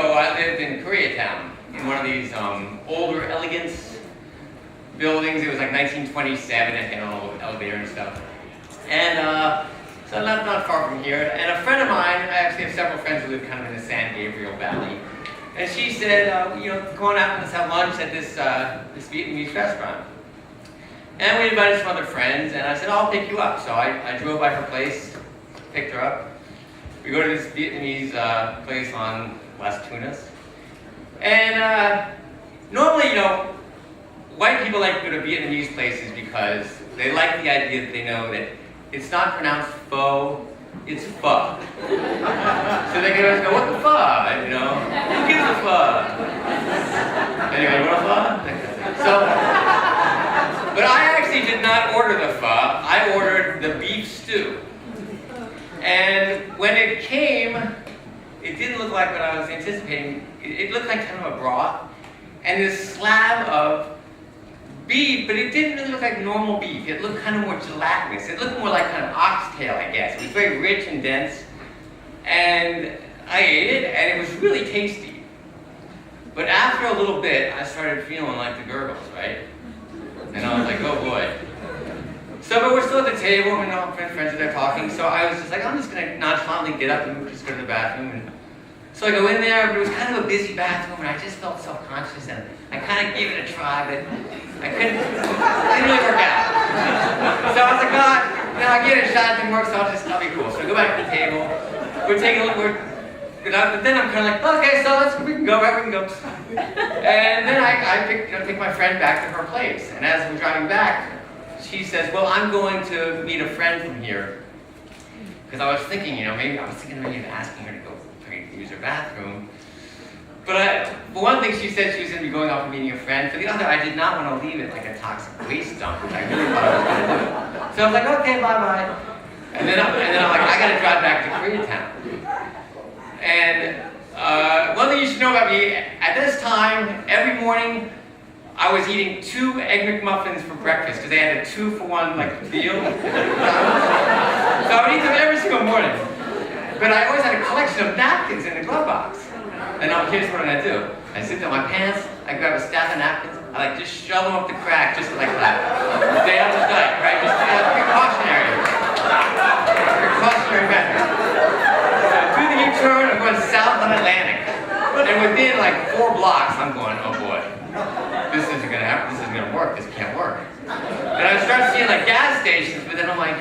ago, I lived in Koreatown, in one of these older elegance buildings. It was like 1927, and had a little elevator and stuff. And so not far from here. And a friend of mine, I actually have several friends who live kind of in the San Gabriel Valley. And she said, come on out and let's have lunch at this Vietnamese restaurant. And we invited some other friends, and I said, I'll pick you up. So I drove by her place, picked her up. We go to this Vietnamese place on Las Tunas. And normally, white people like to go to Vietnamese places because they like the idea that they know that it's not pronounced pho, it's pho. So they can always go, what the pho? Who gives a pho? Anyway, you want a pho? So, but I actually did not order the pho, I ordered the beef stew. And when it came, it didn't look like what I was anticipating. It looked like kind of a broth, and this slab of beef, but it didn't really look like normal beef. It looked kind of more gelatinous. It looked more like kind of oxtail, I guess. It was very rich and dense, and I ate it, and it was really tasty. But after a little bit, I started feeling like the gurgles, right? And I was like, oh boy. So, but we're still at the table, and friends are there talking, so I was just like, I'm just going to nonchalantly get up and just go to the bathroom. And so I go in there, but it was kind of a busy bathroom, and I just felt self-conscious, and I kind of gave it a try, but I couldn't, it didn't really work out. So I was like, I give it a shot, it didn't work, so I'll be cool. So I go back to the table, we're taking a look, but then I'm kind of like, okay, so we can go, right, we can go. And then I take my friend back to her place, and as we're driving back, she says, well, I'm going to meet a friend from here. Because I was thinking, maybe of asking her to go use her bathroom. But for one thing, she said she was going to be going off and meeting a friend. For the other, I did not want to leave it like a toxic waste dump, which I really thought I was going to do. So I was like, okay, bye-bye. And then I'm like, I got to drive back to Koreatown. And one thing you should know about me, at this time, every morning, I was eating 2 Egg McMuffins for breakfast because they had a 2-for-1 deal. So I would eat them every single morning. But I always had a collection of napkins in the glove box. And here's what I do. I sit down my pants, I grab a stack of napkins, I just shove them up the crack just like that. Stay out the diet, right? Just precautionary method. So do the U-turn, I'm going south on Atlantic. And within 4 blocks, I'm going, oh boy. This isn't gonna happen, this isn't gonna work, this can't work. And I start seeing gas stations, but then I'm like,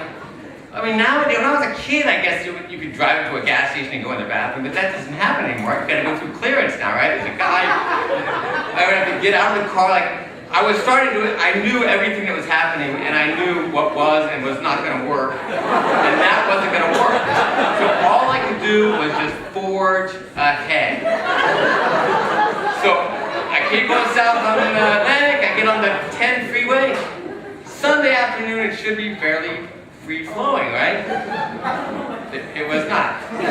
nowadays, when I was a kid, I guess you could drive into a gas station and go in the bathroom, but that doesn't happen anymore. You gotta go through clearance now, right? There's a guy, I would have to get out of the car, I was starting to, I knew everything that was happening, and I knew what was and was not gonna work, and that wasn't gonna work. So all I could do was just forge ahead. So, I keep going south on the Atlantic, I get on the 10 freeway. Sunday afternoon, it should be fairly free-flowing, right? It was not. It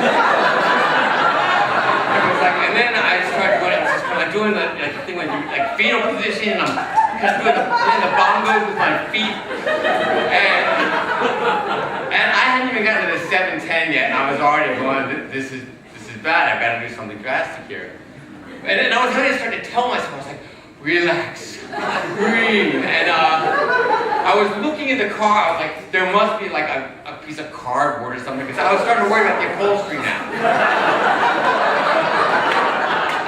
was and then I started doing the thing when you, fetal position, I'm kind of doing the bongos with my feet. And I hadn't even gotten to the 710 yet, and I was already going, this is bad, I've got to do something drastic here. And I was going to start to tell myself, I was like, relax, breathe. And I was looking in the car, I was like, there must be a piece of cardboard or something, because I was starting to worry about the upholstery now.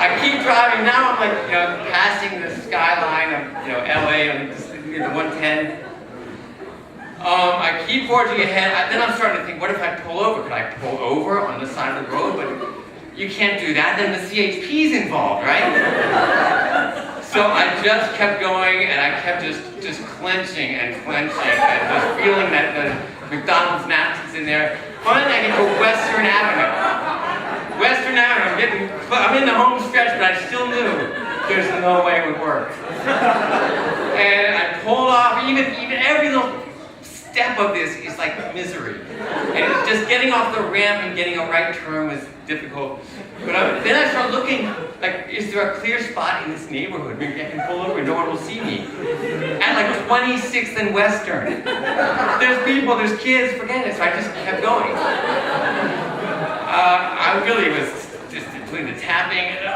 I keep driving, now I'm passing the skyline of, LA on the 110. I keep forging ahead, then I'm starting to think, what if I pull over? Could I pull over on the side of the road? But you can't do that, then the CHP's involved, right? So I just kept going, and I kept just clenching and clenching, and just feeling that the McDonald's napkins in there. Finally, I get to Western Avenue. Western Avenue, I'm in the home stretch, but I still knew there's no way it would work. And I pulled off, even every little step of this is like misery. And just getting off the ramp and getting a right turn was difficult. But then I started looking, is there a clear spot in this neighborhood? Maybe I can pull over and no one will see me. At 26th and Western. There's people, there's kids, forget it. So I just kept going. I really was just doing the tapping, and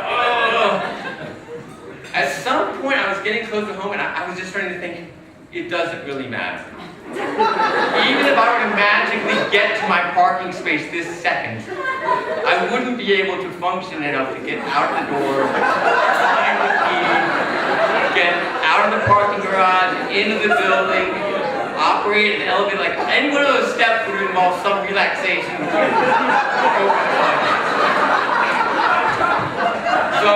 at some point I was getting close to home, and I was just starting to think, it doesn't really matter. Even if I were to magically get to my parking space this second, I wouldn't be able to function enough to get out the door, find the key, get out of the parking garage, into the building, operate an elevator. Like any one of those steps would involve some relaxation. So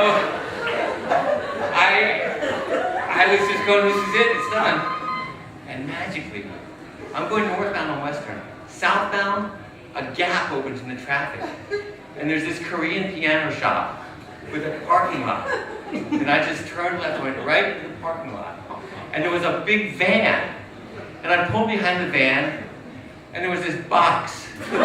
I was just going, this is it, it's done. And magically, I'm going northbound on Western. Southbound, a gap opens in the traffic. And there's this Korean piano shop with a parking lot. And I just turned left, went right into the parking lot. And there was a big van. And I pulled behind the van, and there was this box. And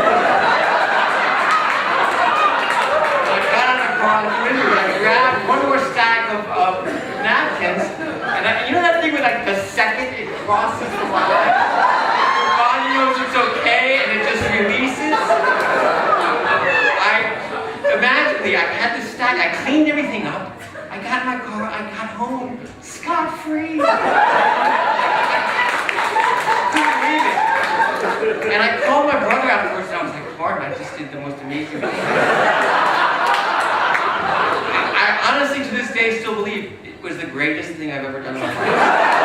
I got on the car window, and I grabbed one more stack of napkins. And you know that thing with like the second it crosses the line, your body knows it's okay and it just releases? Magically, I had this stack, I cleaned everything up, I got in my car, I got home, scot-free. Couldn't believe it. And I called my brother afterwards and I was like, Martin, I just did the most amazing thing. I honestly, to this day, still believe it was the greatest thing I've ever done in my life.